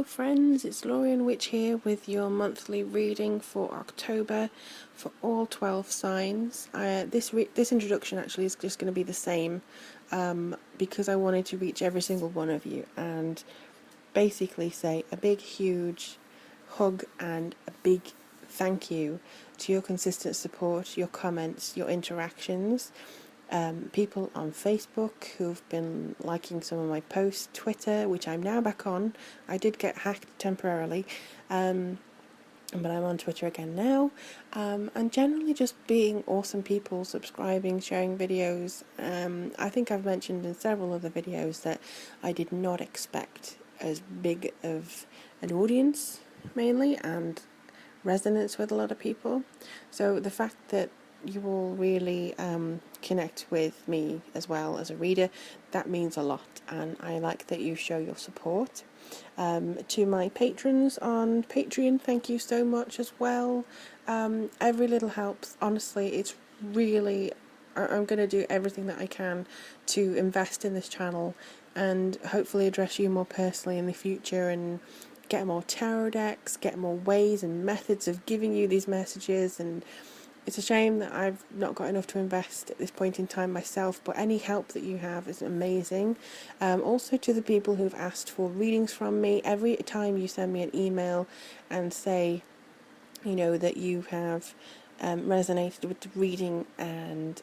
Hello friends, it's Lorian Witch here with your monthly reading for October for all 12 signs. This introduction actually is just going to be the same because I wanted to reach every single one of you and basically say a big huge hug and a big thank you to your consistent support, your comments, your interactions. People on Facebook who've been liking some of my posts, Twitter, which I'm now back on. I did get hacked temporarily, but I'm on Twitter again now, and generally just being awesome people, subscribing, sharing videos. I think I've mentioned in several other videos that I did not expect as big of an audience, mainly, and resonance with a lot of people. So the fact that you will really connect with me as well as a reader, that means a lot, and I like that you show your support. To my patrons on Patreon, thank you so much as well. Every little helps, honestly. It's really, I'm going to do everything that I can to invest in this channel and hopefully address you more personally in the future and get more tarot decks, get more ways and methods of giving you these messages. And it's a shame that I've not got enough to invest at this point in time myself, but any help that you have is amazing. Also to the people who've asked for readings from me, every time you send me an email and say, you know, that you have resonated with the reading and,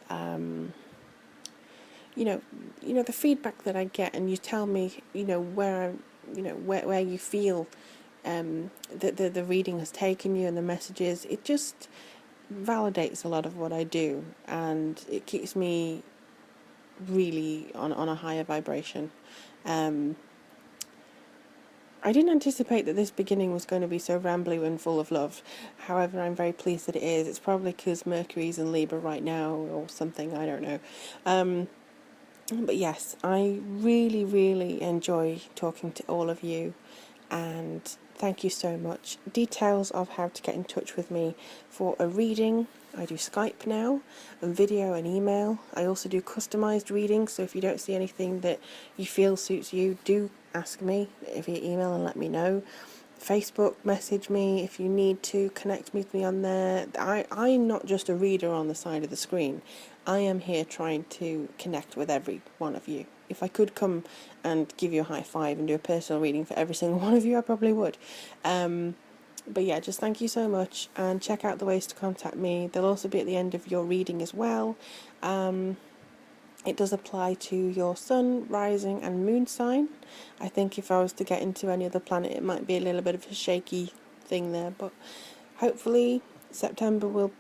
you know, the feedback that I get, and you tell me, you know, where you feel that the reading has taken you and the messages, it just validates a lot of what I do, and it keeps me really on a higher vibration. I didn't anticipate that this beginning was going to be so rambly and full of love. However, I'm very pleased that it is. It's probably because Mercury's in Libra right now or something, I don't know. But yes, I really, really enjoy talking to all of you, and thank you so much. Details of how to get in touch with me for a reading. I do Skype now, and video and email. I also do customised readings, so if you don't see anything that you feel suits you, do ask me via email and let me know. Facebook, message me if you need to, connect with me on there. I'm not just a reader on the side of the screen. I am here trying to connect with every one of you. If I could come and give you a high five and do a personal reading for every single one of you, I probably would. But yeah, just thank you so much, and check out the ways to contact me. They'll also be at the end of your reading as well. It does apply to your sun, rising and moon sign. I think if I was to get into any other planet, it might be a little bit of a shaky thing there, but hopefully September will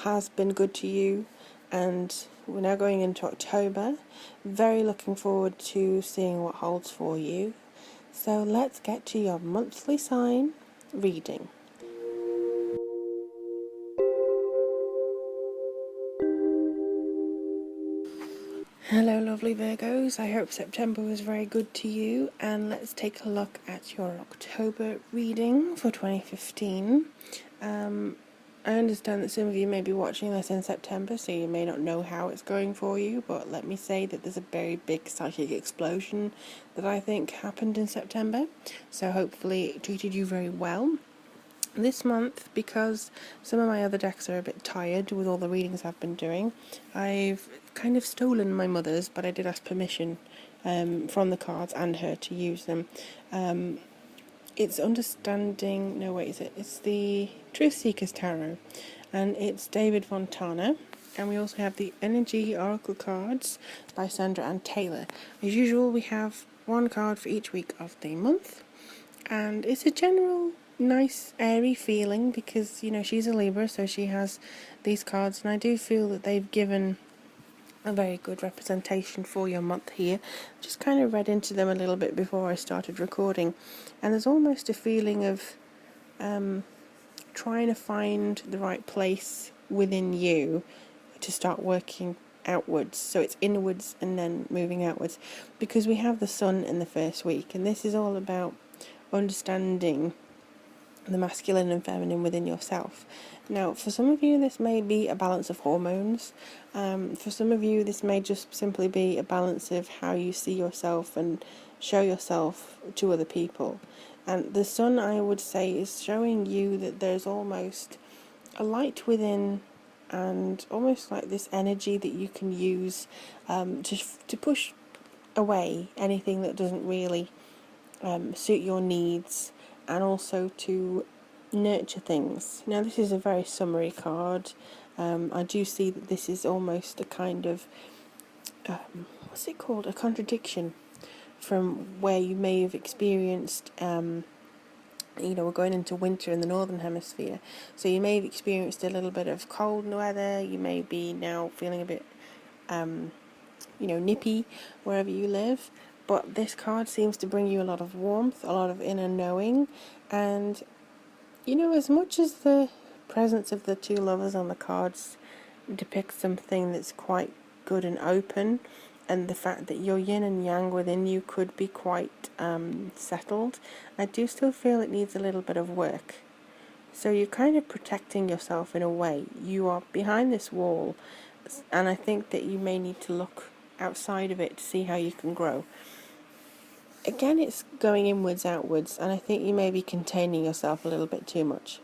has been good to you, and we're now going into October. Very looking forward to seeing what holds for you. So let's get to your monthly sign reading. Hello lovely Virgos, I hope September was very good to you, and let's take a look at your October reading for 2015. I understand that some of you may be watching this in September, so you may not know how it's going for you, but let me say that there's a very big psychic explosion that I think happened in September, so hopefully it treated you very well. This month, because some of my other decks are a bit tired with all the readings I've been doing, I've kind of stolen my mother's, but I did ask permission from the cards and her to use them. It's Understanding, no wait, it's the Truth Seekers Tarot, and it's David Fontana, and we also have the Energy Oracle cards by Sandra Ann Taylor. As usual, we have one card for each week of the month, and it's a general nice airy feeling because, you know, she's a Libra, so she has these cards, and I do feel that they've given a very good representation for your month here. Just kind of read into them a little bit before I started recording, and there's almost a feeling of trying to find the right place within you to start working outwards. So it's inwards and then moving outwards, because we have the sun in the first week, and this is all about understanding the masculine and feminine within yourself. Now, for some of you, this may be a balance of hormones. For some of you, this may just simply be a balance of how you see yourself and show yourself to other people. And the sun, I would say, is showing you that there's almost a light within, and almost like this energy that you can use to push away anything that doesn't really suit your needs, and also to nurture things. Now, this is a very summary card. I do see that this is almost a kind of what's it called? A contradiction from where you may have experienced. We're going into winter in the northern hemisphere, so you may have experienced a little bit of cold weather. You may be now feeling a bit, nippy wherever you live. But this card seems to bring you a lot of warmth, a lot of inner knowing, and as much as the presence of the two lovers on the cards depicts something that's quite good and open, and the fact that your yin and yang within you could be quite settled, I do still feel it needs a little bit of work. So you're kind of protecting yourself in a way. You are behind this wall, and I think that you may need to look outside of it to see how you can grow. Again, it's going inwards, outwards, and I think you may be containing yourself a little bit too much.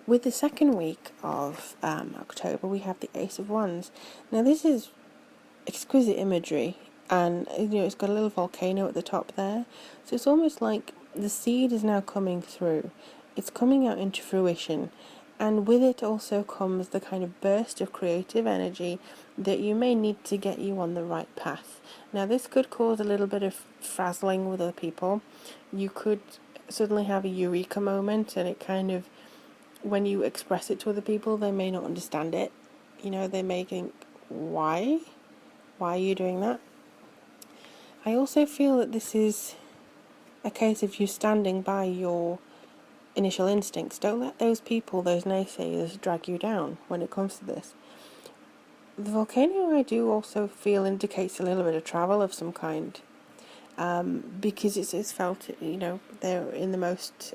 With the second week of October, we have the Ace of Wands. Now, this is exquisite imagery, and it's got a little volcano at the top there, so it's almost like the seed is now coming through. It's coming out into fruition, and with it also comes the kind of burst of creative energy that you may need to get you on the right path. Now, this could cause a little bit of frazzling with other people. You could suddenly have a eureka moment, and it kind of, when you express it to other people, they may not understand it. They may think, why are you doing that? I also feel that this is a case of you standing by your initial instincts. Don't let those people, those naysayers, drag you down when it comes to this. The volcano, I do also feel, indicates a little bit of travel of some kind, because it's felt, they're in the most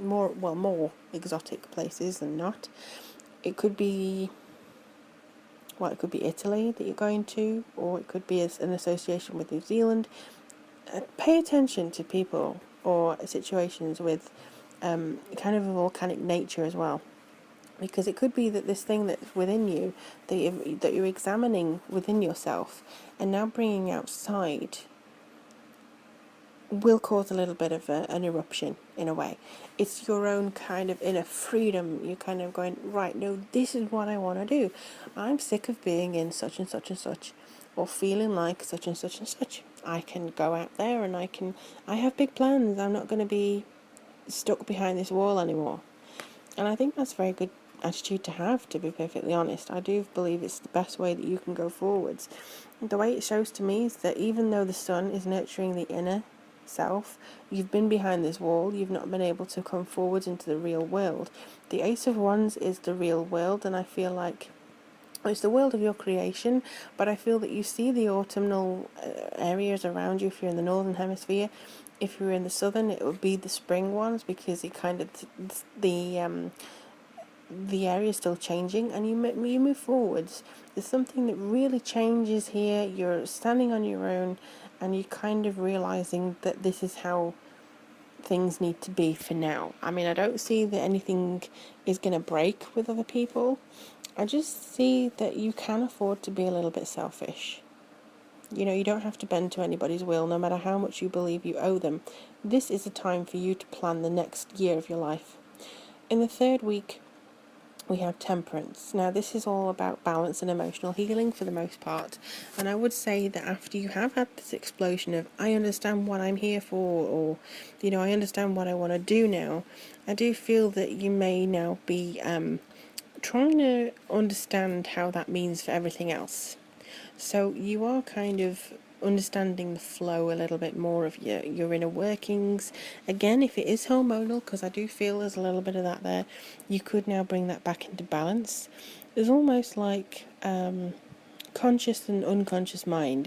more exotic places than not. It could be Italy that you're going to, or it could be an association with New Zealand. Pay attention to people or situations with kind of a volcanic nature as well, because it could be that this thing that's within you, that you're examining within yourself and now bringing outside, will cause a little bit of an eruption in a way. It's your own kind of inner freedom. You're kind of going, right, no, this is what I want to do. I'm sick of being in such and such and such, or feeling like such and such and such. I can go out there and I have big plans. I'm not going to be stuck behind this wall anymore. And I think that's a very good attitude to have, to be perfectly honest. I do believe it's the best way that you can go forwards. The way it shows to me is that even though the sun is nurturing the inner self, you've been behind this wall, you've not been able to come forwards into the real world. The Ace of Wands is the real world, and I feel like it's the world of your creation, but I feel that you see the autumnal areas around you if you're in the northern hemisphere. If you're in the southern, it would be the spring ones, because it kind of the area is still changing, and you move forwards. There's something that really changes here. You're standing on your own, and you're kind of realizing that this is how things need to be for now. I mean, I don't see that anything is going to break with other people. I just see that you can afford to be a little bit selfish. You don't have to bend to anybody's will, no matter how much you believe you owe them. This is a time for you to plan the next year of your life. In the third week, we have Temperance. Now, this is all about balance and emotional healing for the most part. And I would say that after you have had this explosion of, I understand what I'm here for, or, I understand what I want to do now, I do feel that you may now be trying to understand how that means for everything else. So you are kind of understanding the flow a little bit more of your inner workings. Again, if it is hormonal, because I do feel there's a little bit of that there, you could now bring that back into balance. There's almost like conscious and unconscious mind.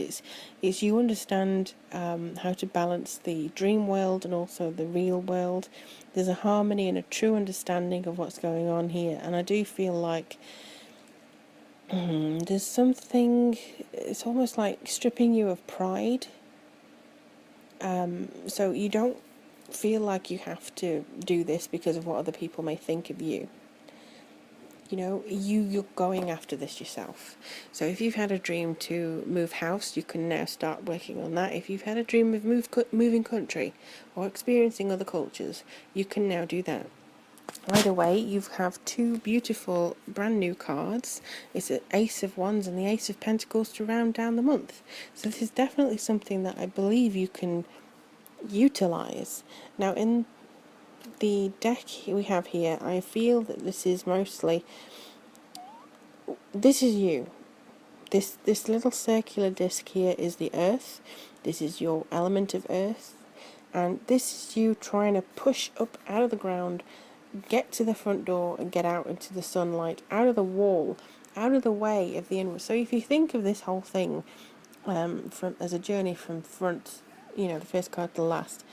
It's you understand how to balance the dream world and also the real world. There's a harmony and a true understanding of what's going on here, and I do feel like there's something, it's almost like stripping you of pride. So you don't feel like you have to do this because of what other people may think of you. You know, you're going after this yourself. So if you've had a dream to move house, you can now start working on that. If you've had a dream of moving country or experiencing other cultures, you can now do that. Either way, you have two beautiful brand new cards. It's an Ace of Wands and the Ace of Pentacles to round down the month. So this is definitely something that I believe you can utilize. Now, in the deck we have here, I feel that this is mostly, this is you. This little circular disc here is the earth. This is your element of earth. And this is you trying to push up out of the ground, get to the front door and get out into the sunlight, out of the wall, out of the way of the inward. So if you think of this whole thing from as a journey from front, you know, the first card to the last,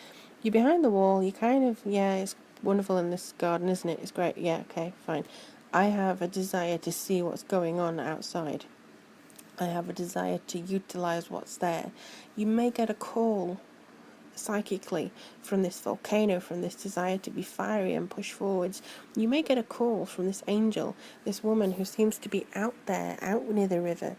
you're behind the wall, you kind of, yeah, it's wonderful in this garden, isn't it? It's great, yeah, okay, fine. I have a desire to see what's going on outside. I have a desire to utilize what's there. You may get a call psychically from this volcano, from this desire to be fiery and push forwards. You may get a call from this angel, this woman who seems to be out there, out near the river,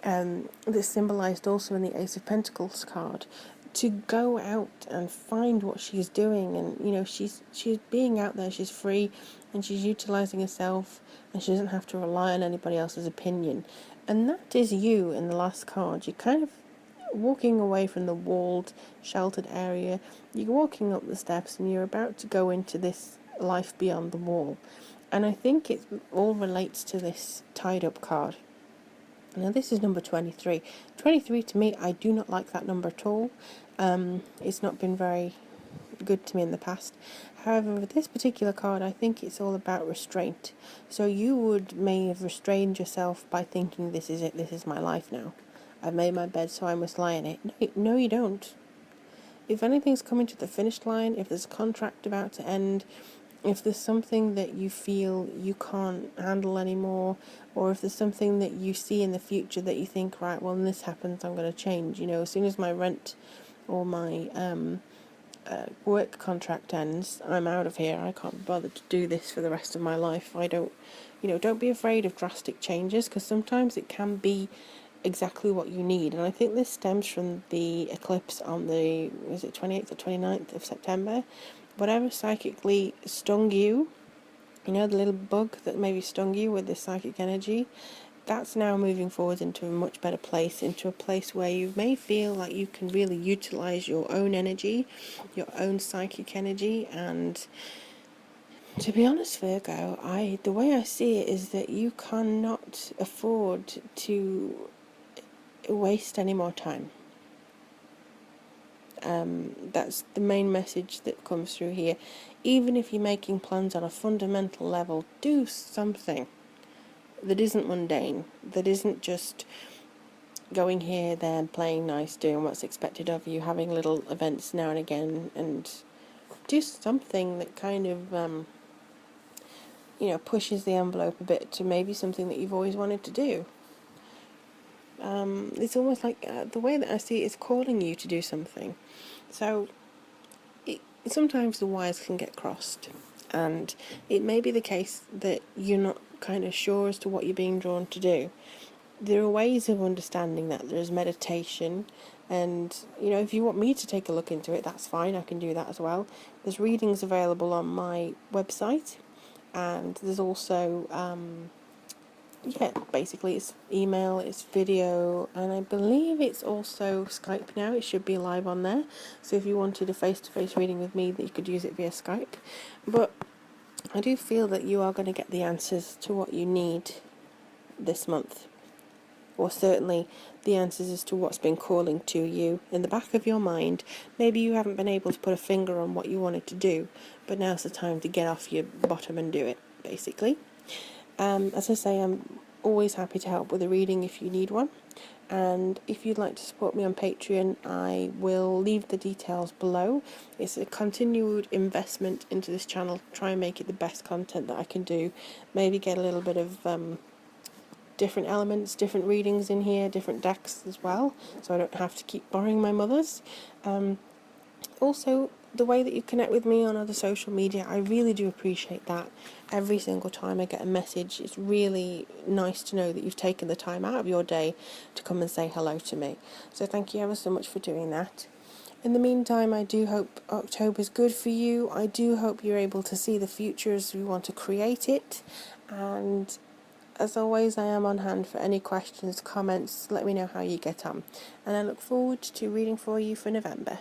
that's symbolized also in the Ace of Pentacles card, to go out and find what she's doing. And you know, she's being out there, she's free, and she's utilizing herself, and she doesn't have to rely on anybody else's opinion. And that is you in the last card. You're kind of walking away from the walled, sheltered area. You're walking up the steps and you're about to go into this life beyond the wall. And I think it all relates to this tied up card. Now this is number 23. 23 to me, I do not like that number at all. It's not been very good to me in the past. However, with this particular card, I think it's all about restraint. So you may have restrained yourself by thinking, this is it, this is my life now. I've made my bed, so I must lie in it. No, you don't. If anything's coming to the finish line, if there's a contract about to end, if there's something that you feel you can't handle anymore, or if there's something that you see in the future that you think, right, well, when this happens, I'm going to change. You know, as soon as my rent or my work contract ends, I'm out of here. I can't bother to do this for the rest of my life. Don't be afraid of drastic changes, because sometimes it can be exactly what you need. And I think this stems from the eclipse on the, was it 28th or 29th of September? Whatever psychically stung you, you know, the little bug that maybe stung you with this psychic energy, that's now moving forward into a much better place, into a place where you may feel like you can really utilize your own energy, your own psychic energy. And to be honest, Virgo, the way I see it is that you cannot afford to waste any more time. That's the main message that comes through here. Even if you're making plans on a fundamental level, do something that isn't mundane, that isn't just going here, there, playing nice, doing what's expected of you, having little events now and again, and do something that kind of pushes the envelope a bit to maybe something that you've always wanted to do. It's almost like the way that I see it is calling you to do something. So sometimes the wires can get crossed, and it may be the case that you're not kind of sure as to what you're being drawn to do. There are ways of understanding that. There's meditation, and if you want me to take a look into it, that's fine, I can do that as well. There's readings available on my website, and there's also basically it's email, it's video, and I believe it's also Skype now. It should be live on there. So if you wanted a face-to-face reading with me, that you could use it via Skype. But I do feel that you are going to get the answers to what you need this month. Or certainly the answers as to what's been calling to you in the back of your mind. Maybe you haven't been able to put a finger on what you wanted to do, but now's the time to get off your bottom and do it, basically. As I say, I'm always happy to help with a reading if you need one. And if you'd like to support me on Patreon, I will leave the details below. It's a continued investment into this channel to try and make it the best content that I can do. Maybe get a little bit of different elements, different readings in here, different decks as well, so I don't have to keep borrowing my mother's. Also, the way that you connect with me on other social media, I really do appreciate that. Every single time I get a message, it's really nice to know that you've taken the time out of your day to come and say hello to me. So thank you ever so much for doing that. In the meantime, I do hope October's good for you. I do hope you're able to see the future as we want to create it. And as always, I am on hand for any questions, comments. Let me know how you get on. And I look forward to reading for you for November.